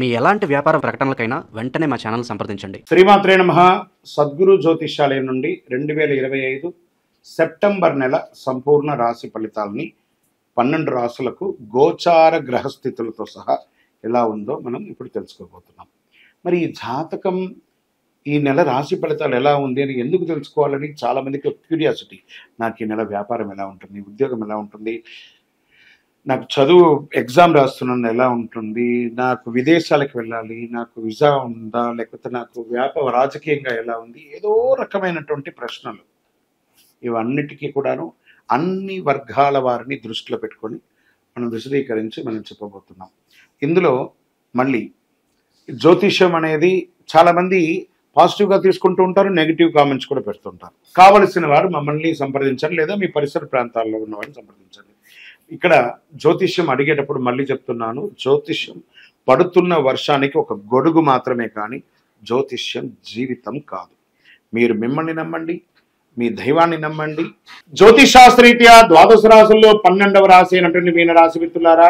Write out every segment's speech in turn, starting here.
మీ ఎలాంటి వ్యాపార ప్రకటనలకైనా వెంటనే మా ఛానల్ సంప్రదించండి. శ్రీమాత్రే నమః. సద్గురు జ్యోతిష్యాలయం నుండి 2025 సెప్టెంబర్ నెల సంపూర్ణ రాశి ఫలితాలని 12 రాశులకు గోచార గ్రహస్థితులతో సహా ఎలా ఉందో మనం ఇప్పుడు తెలుసుకోబోతున్నాం. మరి ఈ జాతకం ఈ నెల రాశి ఫలితాలు ఎలా ఉంది అని ఎందుకు తెలుసుకోవాలని చాలామందికి క్యూరియాసిటీ. నాకు ఈ నెల వ్యాపారం ఎలా ఉంటుంది, ఉద్యోగం ఎలా ఉంటుంది, నాకు చదువు ఎగ్జామ్ రాస్తున్నాను ఎలా ఉంటుంది, నాకు విదేశాలకు వెళ్ళాలి, నాకు వీసా ఉందా, లేకపోతే నాకు రాజకీయంగా ఎలా ఉంది, ఏదో రకమైనటువంటి ప్రశ్నలు. ఇవన్నిటికీ కూడాను అన్ని వర్గాల వారిని దృష్టిలో పెట్టుకొని మనం విశదీకరించి మనం చెప్పబోతున్నాం. ఇందులో మళ్ళీ జ్యోతిష్యం అనేది చాలామంది పాజిటివ్గా తీసుకుంటూ ఉంటారు, నెగిటివ్ కామెంట్స్ కూడా పెడుతుంటారు. కావలసిన వారు మమ్మల్ని సంప్రదించండి, లేదా మీ పరిసర ప్రాంతాల్లో ఉన్న వారిని సంప్రదించండి. ఇక్కడ జ్యోతిష్యం అడిగేటప్పుడు మళ్ళీ చెప్తున్నాను, జ్యోతిష్యం పడుతున్న వర్షానికి ఒక గొడుగు మాత్రమే, కానీ జ్యోతిష్యం జీవితం కాదు. మీరు మిమ్మల్ని నమ్మండి, మీ దైవాన్ని నమ్మండి. జ్యోతిషాస్త్రరీత్యా ద్వాదశ రాశుల్లో 12వ రాశి అయినటువంటి మీన రాశి మిత్రులారా,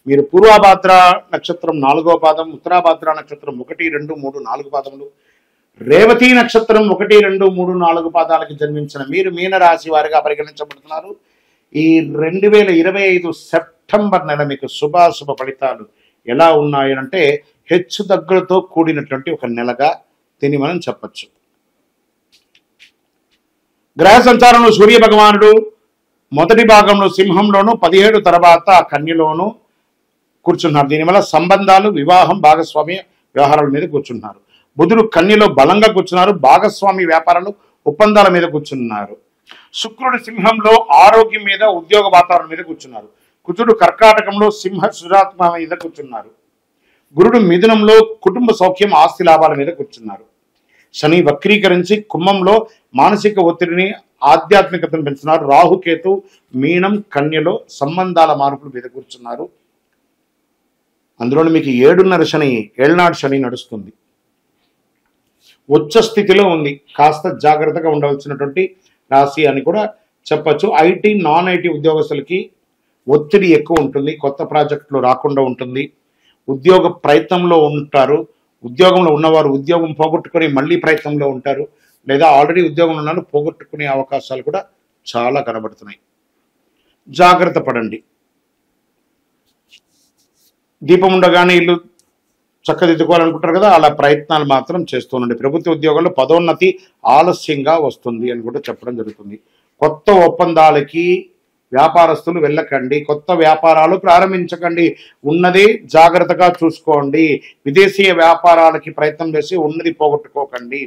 మీరు పూర్వభాద్ర నక్షత్రం 4వ పాదం, ఉత్తరాభాద్ర నక్షత్రం 1, 2, 3, 4 పాదములు, రేవతి నక్షత్రం 1, 2, 3, 4 పాదాలకి జన్మించిన మీరు మీన రాశి వారిగా పరిగణించబడుతున్నారు. ఈ 2025 సెప్టెంబర్ నెల మీకు శుభాశుభ ఫలితాలు ఎలా ఉన్నాయంటే హెచ్చు తగ్గులతో కూడినటువంటి ఒక నెలగా దీన్ని మనం చెప్పచ్చు. గ్రహ సంచారంలో సూర్య భగవానుడు మొదటి భాగంలో సింహంలోను, 17 తర్వాత కన్యలోను కూర్చున్నారు. దీనివల్ల సంబంధాలు, వివాహం, భాగస్వామ్య వ్యవహారాల మీద కూర్చున్నారు. బుధుడు కన్యలో బలంగా కూర్చున్నారు, భాగస్వామి వ్యాపారాలు, ఒప్పందాల మీద కూర్చున్నారు. శుక్రుడు సింహంలో ఆరోగ్యం మీద, ఉద్యోగ వాతావరణం మీద కూర్చున్నారు. కుజుడు కర్కాటకంలో సింహ సురాత్మ మీద కూర్చున్నారు. గురుడు మిథునంలో కుటుంబ సౌఖ్యం, ఆస్తి లాభాల మీద కూర్చున్నారు. శని వక్రీకరించి కుంభంలో మానసిక ఒత్తిడిని, ఆధ్యాత్మికతను పెంచుతున్నారు. రాహుకేతు మీనం కన్యలో సంబంధాల మార్పుల మీద కూర్చున్నారు. అందులో మీకు 7.5 శని, ఏళ్నాడు శని నడుస్తుంది, ఉచ్చ స్థితిలో ఉంది. కాస్త జాగ్రత్తగా ఉండవలసినటువంటి రాశి అని కూడా చెప్పచ్చు. ఐటీ, నాన్ ఐటీ ఉద్యోగస్తులకి ఒత్తిడి ఎక్కువ ఉంటుంది, కొత్త ప్రాజెక్టులు రాకుండా ఉంటుంది, ఉద్యోగ ప్రయత్నంలో ఉంటారు. ఉద్యోగంలో ఉన్నవారు ఉద్యోగం పోగొట్టుకొని మళ్ళీ ప్రయత్నంలో ఉంటారు, లేదా ఆల్రెడీ ఉద్యోగంలో ఉన్నారు, పోగొట్టుకునే అవకాశాలు కూడా చాలా కనబడుతున్నాయి. జాగ్రత్త పడండి. దీపం ఉండగానే ఇల్లు చక్కదిద్దుకోవాలనుకుంటారు కదా, అలా ప్రయత్నాలు మాత్రం చేస్తుండండి. ప్రభుత్వ ఉద్యోగాల్లో పదోన్నతి ఆలస్యంగా వస్తుంది అని కూడా చెప్పడం జరుగుతుంది. కొత్త ఒప్పందాలకి వ్యాపారస్తులు వెళ్ళకండి, కొత్త వ్యాపారాలు ప్రారంభించకండి, ఉన్నది జాగ్రత్తగా చూసుకోండి. విదేశీయ వ్యాపారాలకి ప్రయత్నం చేసి ఉన్నది పోగొట్టుకోకండి.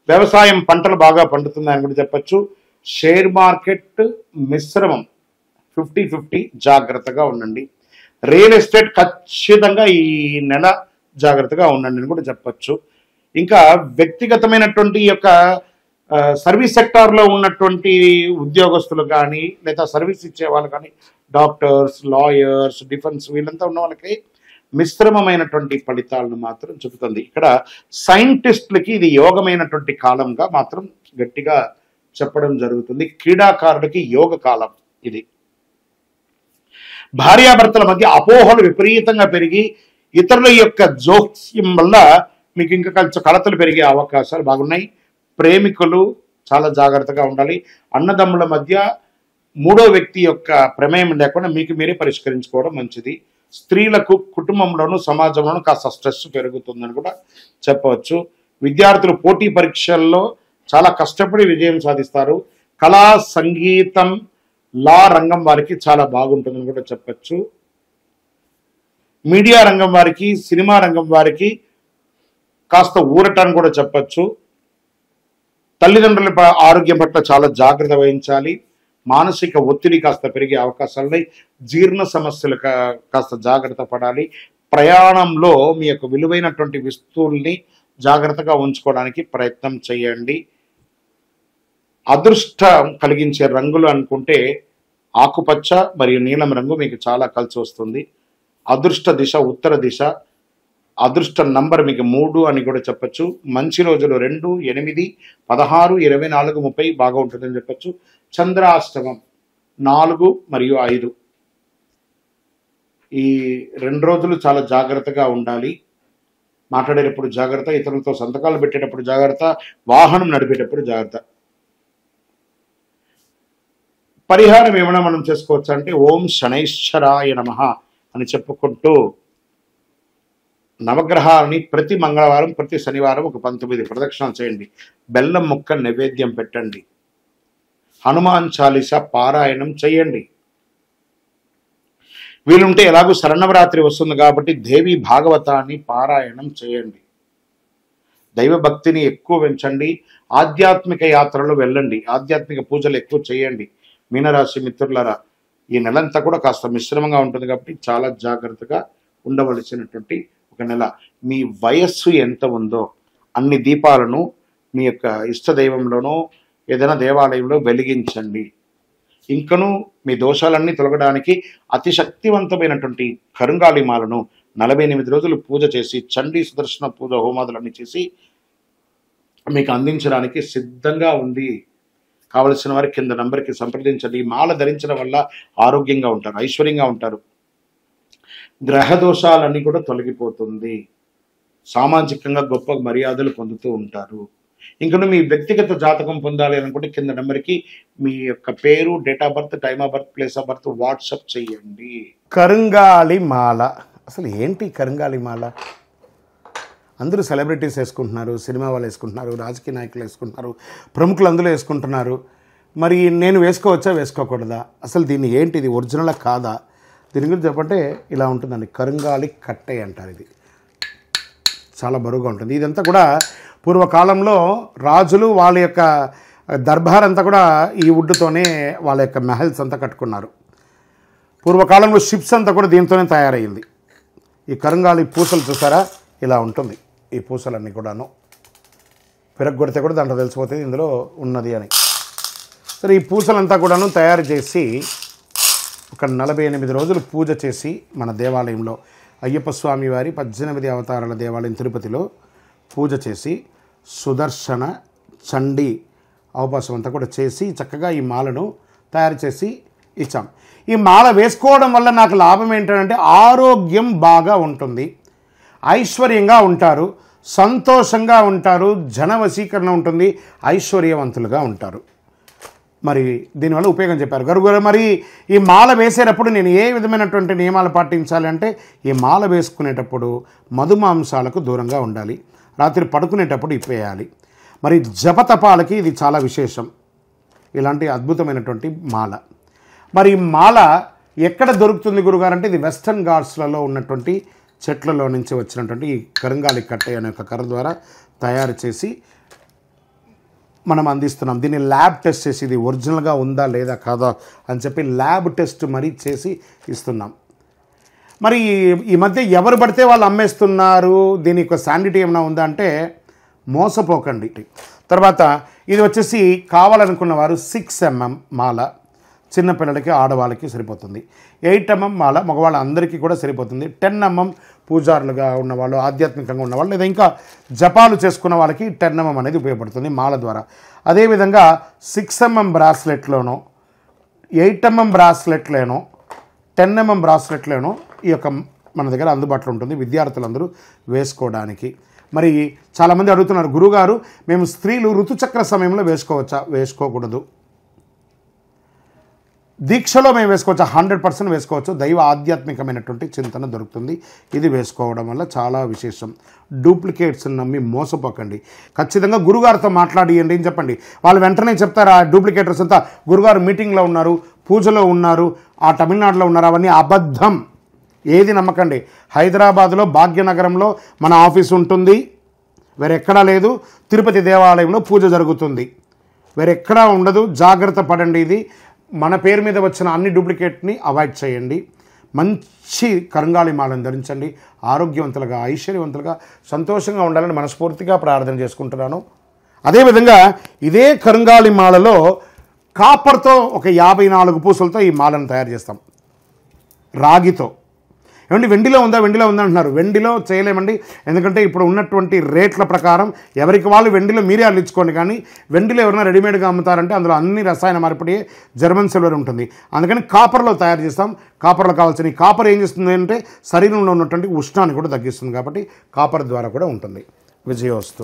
వ్యవసాయం పంటలు బాగా పండుతుందని కూడా చెప్పచ్చు. షేర్ మార్కెట్ మిశ్రమం 50-50, జాగ్రత్తగా ఉండండి. రియల్ ఎస్టేట్ ఖచ్చితంగా ఈ నెల జాగ్రత్తగా ఉండండి అని కూడా చెప్పచ్చు. ఇంకా వ్యక్తిగతమైనటువంటి యొక్క సర్వీస్ సెక్టార్లో ఉన్నటువంటి ఉద్యోగస్తులు కానీ, లేదా సర్వీస్ ఇచ్చే వాళ్ళు కానీ, డాక్టర్స్, లాయర్స్, డిఫెన్స్, వీళ్ళంతా ఉన్న వాళ్ళకి మిశ్రమమైనటువంటి ఫలితాలను మాత్రం చెబుతుంది. ఇక్కడ సైంటిస్టులకి ఇది యోగమైనటువంటి కాలంగా మాత్రం గట్టిగా చెప్పడం జరుగుతుంది. క్రీడాకారులకి యోగ కాలం ఇది. భార్యాభర్తల మధ్య అపోహలు విపరీతంగా పెరిగి ఇతరుల యొక్క జోక్యం వల్ల మీకు ఇంకా కొంచెం కలతలు పెరిగే అవకాశాలు బాగున్నాయి. ప్రేమికులు చాలా జాగ్రత్తగా ఉండాలి. అన్నదమ్ముల మధ్య మూడో వ్యక్తి యొక్క ప్రమేయం లేకుండా మీకు మీరే పరిష్కరించుకోవడం మంచిది. స్త్రీలకు కుటుంబంలోనూ సమాజంలోనూ కాస్త స్ట్రెస్ పెరుగుతుందని కూడా చెప్పవచ్చు. విద్యార్థులు పోటీ పరీక్షల్లో చాలా కష్టపడి విజయం సాధిస్తారు. కళా, సంగీతం, లా రంగం వారికి చాలా బాగుంటుందని కూడా చెప్పచ్చు. మీడియా రంగం వారికి, సినిమా రంగం వారికి కాస్త ఊరటాన్ని కూడా చెప్పచ్చు. తల్లిదండ్రుల ఆరోగ్యం పట్ల చాలా జాగ్రత్త వహించాలి. మానసిక ఒత్తిడి కాస్త పెరిగే అవకాశాలున్నాయి. జీర్ణ సమస్యలు కాస్త జాగ్రత్త పడాలి. ప్రయాణంలో మీ యొక్క విలువైనటువంటి వస్తువుల్ని జాగ్రత్తగా ఉంచుకోవడానికి ప్రయత్నం చేయండి. అదృష్టం కలిగించే రంగులు అనుకుంటే ఆకుపచ్చ మరియు నీలం రంగు మీకు చాలా కలిసి వస్తుంది. అదృష్ట దిశ ఉత్తర దిశ. అదృష్ట నంబర్ మీకు 3 అని కూడా చెప్పచ్చు. మంచి రోజులు 2, 8, 16, 24, 30 బాగా ఉంటుందని చెప్పచ్చు. చంద్రాష్టమం 4 మరియు 5. ఈ 2 రోజులు చాలా జాగ్రత్తగా ఉండాలి. మాట్లాడేటప్పుడు జాగ్రత్త, ఇతరులతో సంతకాలు పెట్టేటప్పుడు జాగ్రత్త, వాహనం నడిపేటప్పుడు జాగ్రత్త. పరిహారం ఏమైనా మనం చేసుకోవచ్చు అంటే ఓం శనైశ్చరాయ నమః అని చెప్పుకుంటూ నవగ్రహాలని ప్రతి మంగళవారం ప్రతి శనివారం ఒక 19 ప్రదక్షిణాలు చేయండి. బెల్లం ముక్క నైవేద్యం పెట్టండి. హనుమాన్ చాలీసా పారాయణం చేయండి. వీలుంటే ఎలాగూ శరన్నవరాత్రి వస్తుంది కాబట్టి దేవి భాగవతాన్ని పారాయణం చేయండి. దైవ భక్తిని ఎక్కువ పెంచండి. ఆధ్యాత్మిక యాత్రలు వెళ్ళండి. ఆధ్యాత్మిక పూజలు ఎక్కువ చేయండి. మీనరాశి మిత్రులారా, ఈ నెలంతా కూడా కాస్త మిశ్రమంగా ఉంటుంది కాబట్టి చాలా జాగ్రత్తగా ఉండవలసినటువంటి ఒక నెల. మీ వయస్సు ఎంత ఉందో అన్ని దీపాలను మీ యొక్క ఇష్ట దైవంలోనో ఏదైనా దేవాలయంలో వెలిగించండి. ఇంకను మీ దోషాలన్నీ తొలగడానికి అతి శక్తివంతమైనటువంటి కరుంగాళిమాలను 48 రోజులు పూజ చేసి చండీ సుదర్శన పూజ హోమాదులన్నీ చేసి మీకు అందించడానికి సిద్ధంగా ఉంది. కావలసిన వారి కింద నంబర్కి సంప్రదించండి. ఈ మాల ధరించడం వల్ల ఆరోగ్యంగా ఉంటారు, ఐశ్వర్యంగా ఉంటారు. గ్రహ దోషాలన్నీ కూడా తొలగిపోతుంది. సామాజికంగా గొప్ప మర్యాదలు పొందుతూ ఉంటారు. ఇంకను మీ వ్యక్తిగత జాతకం పొందాలి అనుకుంటే కింద నెంబర్కి మీ యొక్క పేరు, date of birth, time of birth, place of birth WhatsApp చేయండి. కరుంగాళి మాల అసలు ఏంటి? కరుంగాళి మాల అందరూ సెలబ్రిటీస్ వేసుకుంటున్నారు, సినిమా వాళ్ళు వేసుకుంటున్నారు, రాజకీయ నాయకులు వేసుకుంటున్నారు, ప్రముఖులు అందులో వేసుకుంటున్నారు. మరి నేను వేసుకోవచ్చా వేసుకోకూడదా? అసలు దీన్ని ఏంటి, ఇది ఒరిజినలా కాదా? దీని గురించి చెప్పంటే ఇలా ఉంటుందండి. కరుంగాళి కట్టె అంటారు. ఇది చాలా బరువుగా ఉంటుంది. ఇదంతా కూడా పూర్వకాలంలో రాజులు వాళ్ళ యొక్క దర్బార్ అంతా కూడా ఈ వుడ్తోనే వాళ్ళ యొక్క మెహల్స్ అంతా కట్టుకున్నారు. పూర్వకాలంలో షిప్స్ అంతా కూడా దీంతోనే తయారైంది. ఈ కరుంగాళి పూసలు చూసారా, ఇలా ఉంటుంది. ఈ పూసలన్నీ కూడాను పిరగొడితే కూడా దాంట్లో తెలిసిపోతుంది ఇందులో ఉన్నది అని. సరే, ఈ పూసలంతా కూడాను తయారు చేసి ఒక 48 రోజులు పూజ చేసి మన దేవాలయంలో అయ్యప్ప స్వామి వారి 18 అవతారాల దేవాలయం తిరుపతిలో పూజ చేసి సుదర్శన చండీ అవకాశం అంతా కూడా చేసి చక్కగా ఈ మాలను తయారు చేసి ఇచ్చాం. ఈ మాల వేసుకోవడం వల్ల నాకు లాభం ఏంటంటే ఆరోగ్యం బాగా ఉంటుంది, ఐశ్వర్యంగా ఉంటారు, సంతోషంగా ఉంటారు, జన వశీకరణ ఉంటుంది, ఐశ్వర్యవంతులుగా ఉంటారు. మరి దీనివల్ల ఉపయోగం చెప్పారు గురుగారు. మరి ఈ మాల వేసేటప్పుడు నేను ఏ విధమైనటువంటి నియమాలు పాటించాలి అంటే, ఈ మాల వేసుకునేటప్పుడు మధుమాంసాలకు దూరంగా ఉండాలి, రాత్రి పడుకునేటప్పుడు ఇప్పేయాలి. మరి జపతపాలకి ఇది చాలా విశేషం, ఇలాంటి అద్భుతమైనటువంటి మాల. మరి ఈ మాల ఎక్కడ దొరుకుతుంది గురుగారు అంటే, ఇది వెస్టర్న్ ఘాట్స్లలో ఉన్నటువంటి చెట్లలో నుంచి వచ్చినటువంటి ఈ కరుంగాళి కట్టె అనే ఒక కర్ర ద్వారా తయారు చేసి మనం అందిస్తున్నాం. దీన్ని ల్యాబ్ టెస్ట్ చేసి ఇది ఒరిజినల్గా ఉందా లేదా కాదా అని చెప్పి ల్యాబ్ టెస్ట్ మరీ చేసి ఇస్తున్నాం. మరి ఈ మధ్య ఎవరు పడితే వాళ్ళు అమ్మేస్తున్నారు, దీని యొక్క శానిటీ ఏమైనా ఉందా అంటే మోసపోకండి. తర్వాత ఇది వచ్చేసి కావాలనుకున్న వారు 6 mm మాల చిన్నపిల్లలకి ఆడవాళ్ళకి సరిపోతుంది. 8 mm మాల మగవాళ్ళ అందరికీ కూడా సరిపోతుంది. 10 mm పూజారులుగా ఉన్నవాళ్ళు, ఆధ్యాత్మికంగా ఉన్నవాళ్ళు, లేదా ఇంకా జపాలు చేసుకున్న వాళ్ళకి 10 mm అనేది ఉపయోగపడుతుంది మాల ద్వారా. అదేవిధంగా 6 mm బ్రాస్లెట్లోనో 8 mm బ్రాస్లెట్లోనో 10 mm బ్రాస్లెట్లోనో ఈ యొక్క మన దగ్గర అందుబాటులో ఉంటుంది విద్యార్థులందరూ వేసుకోవడానికి. మరి చాలామంది అడుగుతున్నారు, గురుగారు మేము స్త్రీలు ఋతుచక్ర సమయంలో వేసుకోవచ్చా? వేసుకోకూడదు. దీక్షలో మేము వేసుకోవచ్చు, 100% వేసుకోవచ్చు. దైవ ఆధ్యాత్మికమైనటువంటి చింతన దొరుకుతుంది. ఇది వేసుకోవడం వల్ల చాలా విశేషం. డూప్లికేట్స్ నమ్మి మోసపోకండి. ఖచ్చితంగా గురుగారితో మాట్లాడియండి అని చెప్పండి. వాళ్ళు వెంటనే చెప్తారు, ఆ డూప్లికేటర్స్ అంతా గురుగారు మీటింగ్లో ఉన్నారు, పూజలో ఉన్నారు, ఆ తమిళనాడులో ఉన్నారు, అవన్నీ అబద్ధం. ఏది నమ్మకండి. హైదరాబాద్లో భాగ్యనగరంలో మన ఆఫీస్ ఉంటుంది, వేరెక్కడా లేదు. తిరుపతి దేవాలయంలో పూజ జరుగుతుంది, వేరెక్కడా ఉండదు. జాగ్రత్త పడండి. ఇది మన పేరు మీద వచ్చిన అన్ని డూప్లికేట్ని అవాయిడ్ చేయండి. మంచి కరుంగాళి మాలను ధరించండి. ఆరోగ్యవంతులుగా, ఐశ్వర్యవంతులుగా, సంతోషంగా ఉండాలని మనస్ఫూర్తిగా ప్రార్థన చేసుకుంటున్నాను. అదేవిధంగా ఇదే కరుంగాళి మాలలో కాపర్తో ఒక 54 పూసలతో ఈ మాలను తయారు చేస్తాం, రాగితో. ఏమండి వెండిలో ఉందా అంటున్నారు. వెండిలో చేయలేమండి, ఎందుకంటే ఇప్పుడు ఉన్నటువంటి రేట్ల ప్రకారం ఎవరికి వాళ్ళు వెండిలో మీరే అల్లించుకోండి. కానీ వెండిలో ఎవరైనా రెడీమేడ్గా అమ్ముతారంటే అందులో అన్ని రసాయన మార్పిడి, జర్మన్ సిల్వర్ ఉంటుంది. అందుకని కాపర్లో తయారు చేస్తాం. కాపర్లో కావాల్సిన ఈ కాపర్ ఏం చేస్తుంది అంటే శరీరంలో ఉన్నటువంటి ఉష్ణాన్ని కూడా తగ్గిస్తుంది. కాబట్టి కాపర్ ద్వారా కూడా ఉంటుంది. విజయోస్తు.